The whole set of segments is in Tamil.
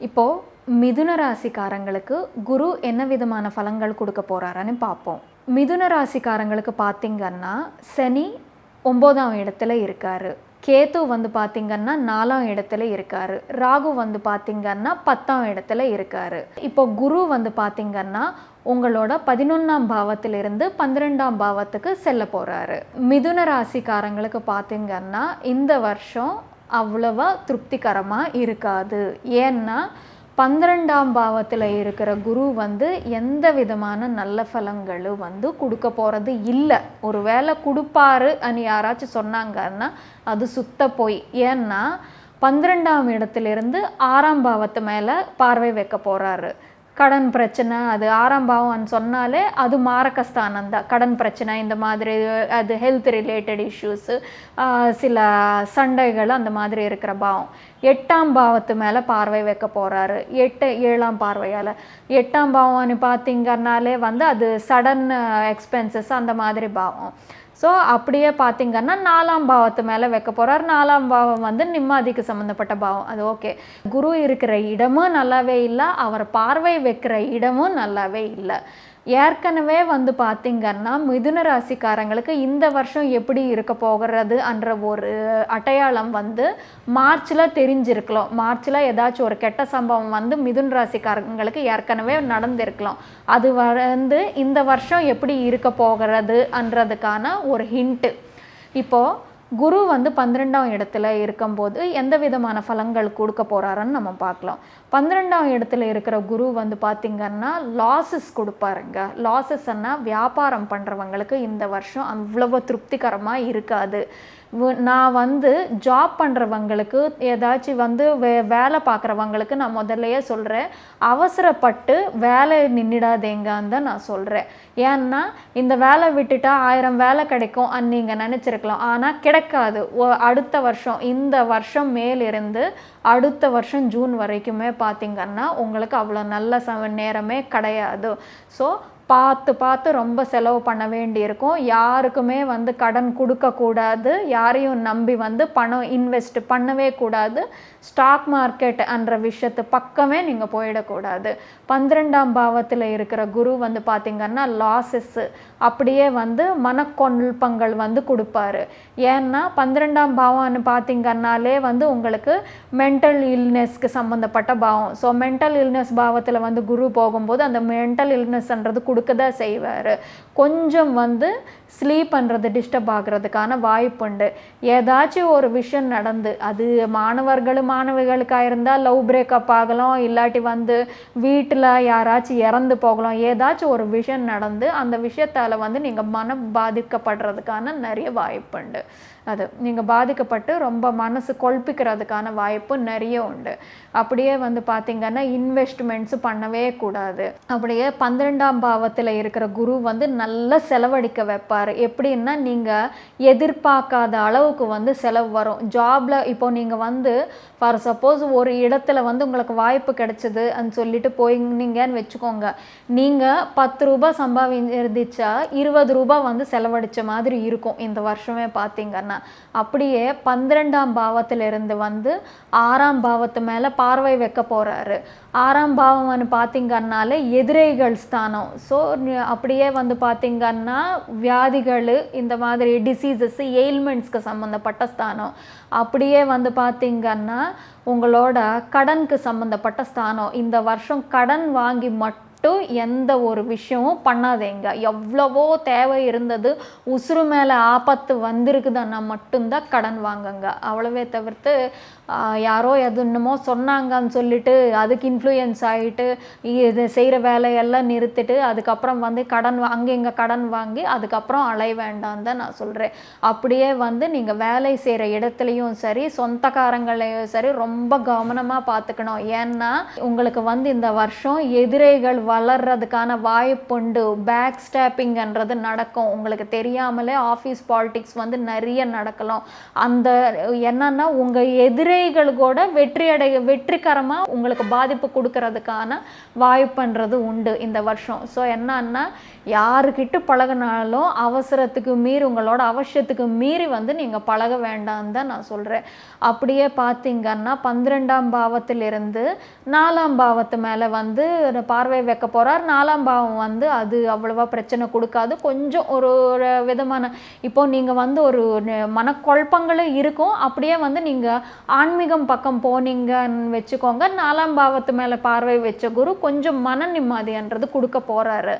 இப்போது மிதுன ராசிக்காரங்களுக்கு குரு என்ன விதமான பலன்கள் கொடுக்க போகிறாருன்னு பார்ப்போம். மிதுன ராசிக்காரங்களுக்கு பார்த்திங்கன்னா சனி 9ஆம் இடத்துல இருக்கார், கேது வந்து பார்த்திங்கன்னா 4ஆம் இடத்துல இருக்கார், ராகு வந்து பார்த்திங்கன்னா 10ஆம் இடத்துல இருக்கார். இப்போ குரு வந்து பார்த்திங்கன்னா உங்களோட 11ஆம் பாவத்திலிருந்து 12ஆம் பாவத்துக்கு செல்ல போகிறாரு. மிதுன ராசிக்காரங்களுக்கு பார்த்திங்கன்னா இந்த வருஷம் அவ்வளவா திருப்திகரமாக இருக்காது. ஏன்னா 12ஆம் பாவத்தில் இருக்கிற குரு வந்து எந்த விதமான நல்ல பலன்களும் வந்து கொடுக்க போகிறது இல்லை. ஒரு வேளை கொடுப்பாரு அன்னு யாராச்சும் சொன்னாங்கன்னா அது சுத்த போய். ஏன்னா 12ஆம் இடத்துலேருந்து 6ஆம் பாவத்து மேலே பார்வை வைக்க போகிறாரு. கடன் பிரச்சனை, அது 6ஆம் பாவம்னு சொன்னாலே அது மாரகஸ்தானம் தான். கடன் பிரச்சனை, இந்த மாதிரி அது ஹெல்த் ரிலேட்டட் இஷ்யூஸு, சில சண்டைகள் அந்த மாதிரி இருக்கிற பாவம். 8ஆம் பாவத்து மேலே பார்வை வைக்க போகிறாரு. 7ஆம் பார்வையால் 8ஆம் பாவம்னு பார்த்திங்கன்னாலே வந்து அது சடன் எக்ஸ்பென்சஸ் அந்த மாதிரி பாவம். ஸோ அப்படியே பார்த்திங்கன்னா 4ஆம் பாவத்து மேலே வைக்க போகிறார். 4ஆம் பாவம் வந்து நிம்மதிக்கு சம்மந்தப்பட்ட பாவம். அது ஓகே. குரு இருக்கிற இடமும் நல்லாவே இல்லை, அவர் பார்வை வைக்கிற இடமும் நல்லாவே இல்லை. ஏற்கனவே வந்து பார்த்திங்கன்னா மிதுன ராசிக்காரங்களுக்கு இந்த வருஷம் எப்படி இருக்க போகிறது என்ற ஒரு அடையாளம் வந்து மார்ச்சில் தெரிஞ்சிருக்கலாம். மார்ச்சில் ஏதாச்சும் ஒரு கெட்ட சம்பவம் வந்து மிதுன ராசிக்காரங்களுக்கு ஏற்கனவே நடந்திருக்கலாம். அது வந்து இந்த வருஷம் எப்படி இருக்க போகிறது என்றதுக்கான ஒரு ஹிண்ட்டு. இப்போது குரு வந்து 12ஆம் இடத்துல இருக்கும்போது எந்த விதமான பலன்கள் கொடுக்க போகிறாருன்னு நம்ம பார்க்கலாம். 12ஆம் இடத்துல இருக்கிற குரு வந்து பார்த்திங்கன்னா லாஸஸ் கொடுப்பாருங்க. லாஸஸ்னால் வியாபாரம் பண்ணுறவங்களுக்கு இந்த வருஷம் அவ்வளவு திருப்திகரமாக இருக்காது. நான் வந்து ஜாப் பண்ணுறவங்களுக்கு ஏதாச்சும் வந்து வேலை பார்க்குறவங்களுக்கு நான் முதல்லையே சொல்கிறேன், அவசரப்பட்டு வேலை நின்றுடாதேங்கன்னு தான் நான் சொல்கிறேன். ஏன்னா இந்த வேலை விட்டுட்டா 1000 வேலை கிடைக்கும் நீங்கள் நினச்சிருக்கலாம், ஆனால் கிடைக்காது. அடுத்த வருஷம், இந்த வருஷம் மேலிருந்து அடுத்த வருஷம் ஜூன் வரைக்குமே பார்த்திங்கன்னா உங்களுக்கு அவ்வளோ நல்ல நேரமே கிடையாது. ஸோ பார்த்து ரொம்ப செலவு பண்ண வேண்டியிருக்கும். யாருக்குமே வந்து கடன் கொடுக்கக்கூடாது, யாரையும் நம்பி வந்து பணம் இன்வெஸ்ட் பண்ணவே கூடாது. ஸ்டாக் மார்க்கெட் என்ற விஷயத்து பக்கமே நீங்கள் போயிடக்கூடாது. 12ஆம் பாவத்தில் இருக்கிற குரு வந்து பார்த்திங்கன்னா லாஸஸ்ஸு அப்படியே வந்து மனக்கொழுப்பங்கள் வந்து கொடுப்பாரு. ஏன்னா 12ஆம் பாவம்னு பார்த்திங்கன்னாலே வந்து உங்களுக்கு மென்டல் இல்னஸ்க்கு சம்மந்தப்பட்ட பாவம். ஸோ மென்டல் இல்னஸ் பாவத்தில் வந்து குரு போகும்போது அந்த மென்டல் இல்னஸ்ன்றது கொடுக்க தான் செய்வார். கொஞ்சம் வந்து ஸ்லீப் பண்ணுறது டிஸ்டர்ப் ஆகிறதுக்கான வாய்ப்புண்டு. ஏதாச்சும் ஒரு விஷயம் நடந்து, அது மாணவர்களுக்காக இருந்தால் லவ் பிரேக்கப் ஆகலாம், இல்லாட்டி வந்து வீட்டில் யாராச்சும் இறந்து போகலாம். ஏதாச்சும் ஒரு விஷயம் நடந்து அந்த விஷயத்தால் வந்து நீங்கள் மனம் பாதிக்கப்படுறதுக்கான நிறைய வாய்ப்புண்டு. அது நீங்கள் பாதிக்கப்பட்டு ரொம்ப மனசு கொழுப்பிக்கிறதுக்கான வாய்ப்பு நிறைய உண்டு. அப்படியே வந்து பார்த்திங்கன்னா இன்வெஸ்ட்மெண்ட்ஸு பண்ணவே கூடாது. அப்படியே 12ஆம் பாவத்தில் இருக்கிற குரு வந்து நல்லா செலவழிக்க வைப்பார். எப்படின்னா நீங்கள் எதிர்பார்க்காத அளவுக்கு வந்து செலவு வரும். ஜாபில் இப்போ நீங்கள் வந்து ஃபார் சப்போஸ் ஒரு இடத்துல வந்து உங்களுக்கு வாய்ப்பு கிடைச்சிதுன்னு சொல்லிட்டு போயிங்கன்னு வச்சுக்கோங்க, நீங்கள் 10 ரூபா சம்பாதிச்சா 20 ரூபா வந்து செலவழித்த மாதிரி இருக்கும் இந்த வருஷமே பார்த்திங்கன்னா. அப்படியே 12ஆம் பாவத்திலிருந்து வந்து 6ஆம் பாவத்து மேலே பார்வை வைக்க போகிறாரு. 6ஆம் பாவம்னு பார்த்திங்கன்னாலே எதிரிகள் ஸ்தானம். ஸோ அப்படியே வந்து பார்த்திங்கன்னா வியாதிகள், இந்த மாதிரி டிசீசஸ், எயில்மெண்ட்ஸ்க்கு சம்மந்தப்பட்ட ஸ்தானம். அப்படியே வந்து பார்த்திங்கன்னா உங்களோட கடனுக்கு சம்மந்தப்பட்ட ஸ்தானம். இந்த வருஷம் கடன் வாங்கி எந்த ஒரு விஷயமும் பண்ணாதீங்க. எவ்வளவோ தேவை இருந்தது, உசுறு மேலே ஆபத்து வந்திருக்குதுன்னா மட்டும்தான் கடன் வாங்குங்க. அவ்வளவே தவிர்த்து யாரோ என்னமோ சொன்னாங்கன்னு சொல்லிட்டு அதுக்கு இன்ஃப்ளூயன்ஸ் ஆகிட்டு இது செய்கிற வேலையெல்லாம் நிறுத்திட்டு அதுக்கப்புறம் வந்து இங்கே கடன் வாங்கி அதுக்கப்புறம் அலைய வேண்டாம் தான் நான் சொல்கிறேன். அப்படியே வந்து நீங்கள் வேலை செய்கிற இடத்துலையும் சரி, சொந்தக்காரங்களையும் சரி ரொம்ப கவனமாக பார்த்துக்கணும். ஏன்னா உங்களுக்கு வந்து இந்த வருஷம் எதிரிகள் வளர்றதுக்கான வாய்ப்புண்டு. பேக் ஸ்டாப்பிங்ன்றது நடக்கும். உங்களுக்கு தெரியாமலே ஆஃபீஸ் பாலிடிக்ஸ் வந்து நிறைய நடக்கலாம். அந்த என்னன்னா உங்கள் எதிரிகள் கூட வெற்றிகரமாக உங்களுக்கு பாதிப்பு கொடுக்கறதுக்கான வாய்ப்புன்றது உண்டு இந்த வருஷம். ஸோ என்னன்னா யாருக்கிட்ட பழகினாலும் அவசரத்துக்கு மீறி உங்களோட அவசியத்துக்கு மீறி வந்து நீங்கள் பழக வேண்டாம் தான் நான் சொல்கிறேன். அப்படியே பார்த்தீங்கன்னா 12ஆம் பாவத்திலிருந்து 4ஆம் பாவத்து மேலே வந்து பார்வை வைக்க போகிறார். 4ஆம் பாவம் வந்து அது அவ்வளோவா பிரச்சனை கொடுக்காது. கொஞ்சம் ஒரு விதமான இப்போ நீங்கள் வந்து ஒரு மனக்குழப்பங்களும் இருக்கும். அப்படியே வந்து நீங்கள் ஆன்மீகம் பக்கம் போனீங்கன்னு வச்சுக்கோங்க. 4ஆம் பாவத்து மேலே பார்வை வச்ச குரு கொஞ்சம் மன நிம்மதின்றது கொடுக்க போகிறாரு.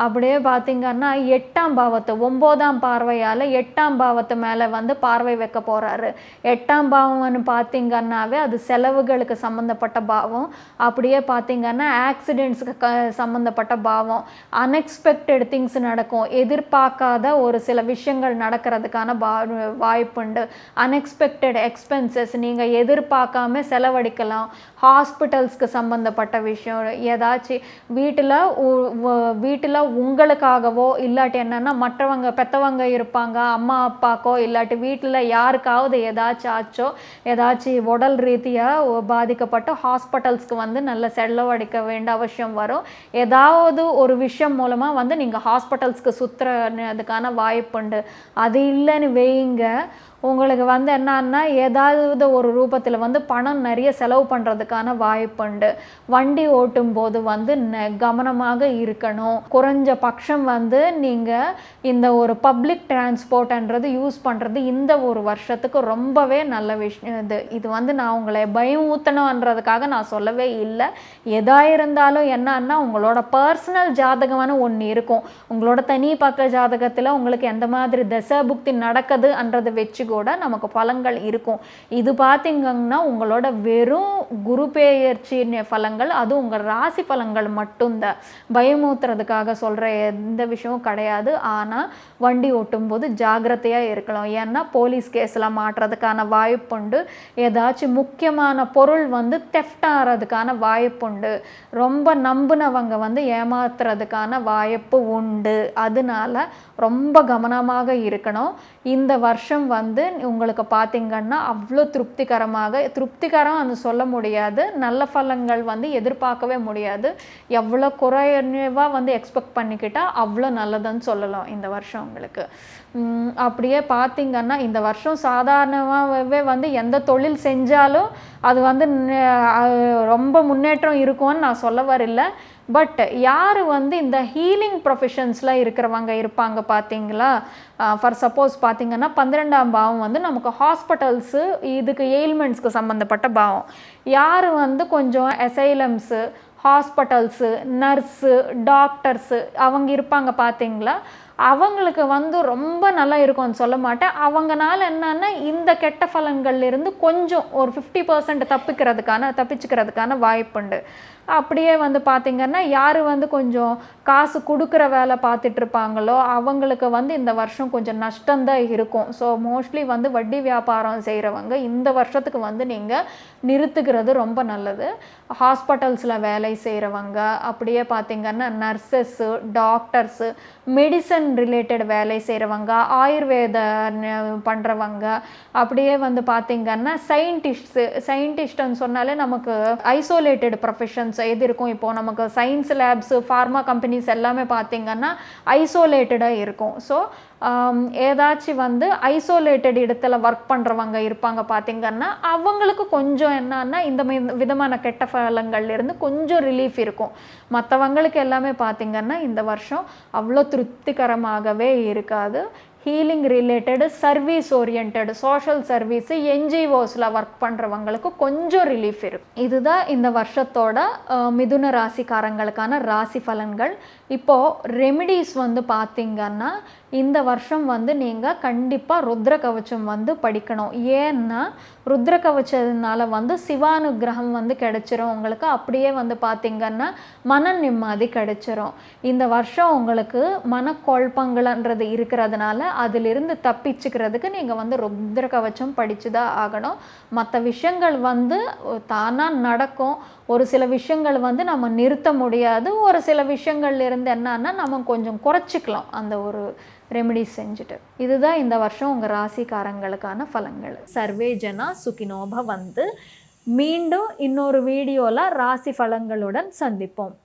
அப்படியே பார்த்தீங்கன்னா 8ஆம் பாவத்தை 9ஆம் பார்வையால் 8ஆம் பாவத்து மேலே வந்து பார்வை வைக்க போகிறாரு. 8ஆம் பாவம்னு பார்த்தீங்கன்னாவே அது செலவுகளுக்கு சம்மந்தப்பட்ட பாவம். அப்படியே பார்த்தீங்கன்னா ஆக்சிடென்ட்ஸுக்கு சம்மந்தப்பட்ட பாவம். அன்எக்ஸ்பெக்டட் திங்ஸ் நடக்கும். எதிர்பார்க்காத ஒரு சில விஷயங்கள் நடக்கிறதுக்கான வாய்ப்புண்டு. அன்எக்ஸ்பெக்டட் எக்ஸ்பென்சஸ் நீங்கள் எதிர்பார்க்காம செலவழிக்கலாம். ஹாஸ்பிட்டல்ஸ்க்கு சம்மந்தப்பட்ட விஷயம், ஏதாச்சும் வீட்டில் உங்களுக்காகவோ இல்லாட்டி என்னென்னா மற்றவங்க பெற்றவங்க இருப்பாங்க, அம்மா அப்பாக்கோ இல்லாட்டி வீட்டில் யாருக்காவது ஏதாச்சும் ஆச்சோ, ஏதாச்சும் உடல் ரீதியாக பாதிக்கப்பட்டு ஹாஸ்பிட்டல்ஸ்க்கு வந்து நல்ல செலவழிக்க வேண்டிய அவசியம் வரும். ஏதாவது ஒரு விஷயம் மூலமாக வந்து நீங்கள் ஹாஸ்பிட்டல்ஸ்க்கு சுற்றுறதுக்கான வாய்ப்புண்டு. அது இல்லைன்னு வைங்க, உங்களுக்கு வந்து என்னன்னா ஏதாவது ஒரு ரூபத்தில் வந்து பணம் நிறைய செலவு பண்ணுறதுக்கான வாய்ப்புண்டு. வண்டி ஓட்டும் போது வந்து கவனமாக இருக்கணும். குறைஞ்ச பட்சம் வந்து நீங்கள் இந்த ஒரு பப்ளிக் டிரான்ஸ்போர்ட்ன்றது யூஸ் பண்ணுறது இந்த ஒரு வருஷத்துக்கு ரொம்பவே நல்ல விஷயம். இது வந்து நான் உங்களை பயம் ஊற்றணுன்றதுக்காக நான் சொல்லவே இல்லை. எதாக இருந்தாலும் என்னன்னா உங்களோட பர்சனல் ஜாதகமான ஒன்று இருக்கும். உங்களோட தனி பக்க ஜாதகத்தில் உங்களுக்கு எந்த மாதிரி தசை புக்தி நடக்குதுன்றதை வச்சு கூட நமக்கு பலன்கள் இருக்கும். இது பார்த்தீங்கன்னா உங்களோட வெறும் குரு பெயர்ச்சி பலன்கள், அது உங்கள் ராசி பலன்கள் மட்டும்தான். பயமூத்துறதுக்காக சொல்கிற எந்த விஷயமும் கிடையாது. ஆனால் வண்டி ஓட்டும்போது ஜாக்கிரதையாக இருக்கலாம். ஏன்னா போலீஸ் கேஸில் மாட்டுறதுக்கான வாய்ப்புண்டு. ஏதாச்சும் முக்கியமான பொருள் வந்து தெஃப்ட் ஆகிறதுக்கான வாய்ப்புண்டு. ரொம்ப நம்பினவங்க வந்து ஏமாத்துறதுக்கான வாய்ப்பு உண்டு. அதனால ரொம்ப கவனமாக இருக்கணும். இந்த வருஷம் வந்து உங்களுக்கு பார்த்தீங்கன்னா அவ்வளோ திருப்திகரம் அது சொல்ல முடியாது. நல்ல பலன்கள் வந்து எதிர்பார்க்கவே முடியாது. எவ்வளோ குறைவாக வந்து எக்ஸ்பெக்ட் பண்ணிக்கிட்டால் அவ்வளோ நல்லதுன்னு சொல்லலாம் இந்த வருஷம் உங்களுக்கு. அப்படியே பார்த்தீங்கன்னா இந்த வருஷம் சாதாரணமாகவே வந்து எந்த தொழில் செஞ்சாலும் அது வந்து ரொம்ப முன்னேற்றம் இருக்கும்னு நான் சொல்ல வரல. பட் யார் வந்து இந்த ஹீலிங் ப்ரொஃபஷன்ஸில் இருக்கிறவங்க இருப்பாங்க பார்த்தீங்களா, ஃபார் சப்போஸ் பார்த்தீங்கன்னா 12ஆம் பாவம் வந்து நமக்கு ஹாஸ்பிட்டல்ஸு, இதுக்கு எயில்மெண்ட்ஸ்க்கு சம்மந்தப்பட்ட பாவம். யார் வந்து கொஞ்சம் அசைலம்ஸு, ஹாஸ்பிட்டல்ஸு, நர்ஸு, டாக்டர்ஸு அவங்க இருப்பாங்க பார்த்தீங்களா, அவங்களுக்கு வந்து ரொம்ப நல்லா இருக்கும்னு சொல்ல மாட்டேன். அவங்கனால என்னன்னா இந்த கெட்ட பலன்கள்லேருந்து கொஞ்சம் ஒரு 50% தப்பிச்சுக்கிறதுக்கான வாய்ப்புண்டு. அப்படியே வந்து பார்த்திங்கன்னா யார் வந்து கொஞ்சம் காசு கொடுக்குற வேலை பார்த்துட்டு இருப்பாங்களோ அவங்களுக்கு வந்து இந்த வருஷம் கொஞ்சம் நஷ்டம்தான் இருக்கும். ஸோ மோஸ்ட்லி வந்து வட்டி வியாபாரம் செய்கிறவங்க இந்த வருஷத்துக்கு வந்து நீங்கள் நிறுத்துக்கிறது ரொம்ப நல்லது. ஹாஸ்பிட்டல்ஸில் வேலை செய்கிறவங்க, அப்படியே பார்த்திங்கன்னா நர்சஸ்ஸு, டாக்டர்ஸு, மெடிசன் ரிலேட்டட் வேலை செய்கிறவங்க, ஆயுர்வேத பண்ணுறவங்க, அப்படியே வந்து பார்த்திங்கன்னா சயின்டிஸ்ட்னு சொன்னாலே நமக்கு ஐசோலேட்டட் ப்ரொஃபஷன்ஸ் எது இருக்கும். இப்போது நமக்கு சயின்ஸ் லேப்ஸு, ஃபார்மா கம்பெனிஸ் எல்லாமே பார்த்திங்கன்னா ஐசோலேட்டடாக இருக்கும். ஸோ ஏதாச்சும் வந்து ஐசோலேட்டட் இடத்துல ஒர்க் பண்ணுறவங்க இருப்பாங்க பார்த்திங்கன்னா அவங்களுக்கு கொஞ்சம் என்னன்னா இந்த விதமான கெட்ட பலன்கள்லேருந்து கொஞ்சம் ரிலீஃப் இருக்கும். மற்றவங்களுக்கு எல்லாமே பார்த்திங்கன்னா இந்த வருஷம் அவ்வளோ திருப்திகரமாகவே இருக்காது. Healing related, service orient, social service, என்ஜிஓஸில் ஒர்க் பண்ணுறவங்களுக்கு கொஞ்சம் ரிலீஃப் இருக்கும். இதுதான் இந்த வருஷத்தோட மிதுன ராசிக்காரங்களுக்கான ராசி பலன்கள். இப்போது ரெமிடிஸ் வந்து பார்த்திங்கன்னா இந்த வருஷம் வந்து நீங்கள் கண்டிப்பாக ருத்ர கவச்சம் வந்து படிக்கணும். ஏன்னா ருத்ர கவச்சதுனால வந்து சிவானுகிரகம் வந்து கிடைச்சிரும் உங்களுக்கு. அப்படியே வந்து பார்த்திங்கன்னா மன நிம்மதி கிடைச்சிரும். இந்த வருஷம் உங்களுக்கு மனக்குழப்பங்கள்ன்றது இருக்கிறதுனால அதிலிருந்து தப்பிச்சுக்கிறதுக்கு நீங்கள் வந்து ருத்ர கவச்சம் படித்து தான் ஆகணும். மற்ற விஷயங்கள் வந்து தானாக நடக்கும். ஒரு சில விஷயங்கள் வந்து நம்ம நிறுத்த முடியாது. ஒரு சில விஷயங்கள்ல இருந்து என்னன்னா நம்ம கொஞ்சம் குறைச்சிக்கலாம் அந்த ஒரு ரெமெடிஸ் செஞ்சுட்டு. இதுதான் இந்த வருஷம் உங்கள் ராசிக்காரங்களுக்கான பலன்கள். சர்வே ஜனா சுகினோ பவந்து. மீண்டும் இன்னொரு வீடியோவில் ராசி பலன்களுடன் சந்திப்போம்.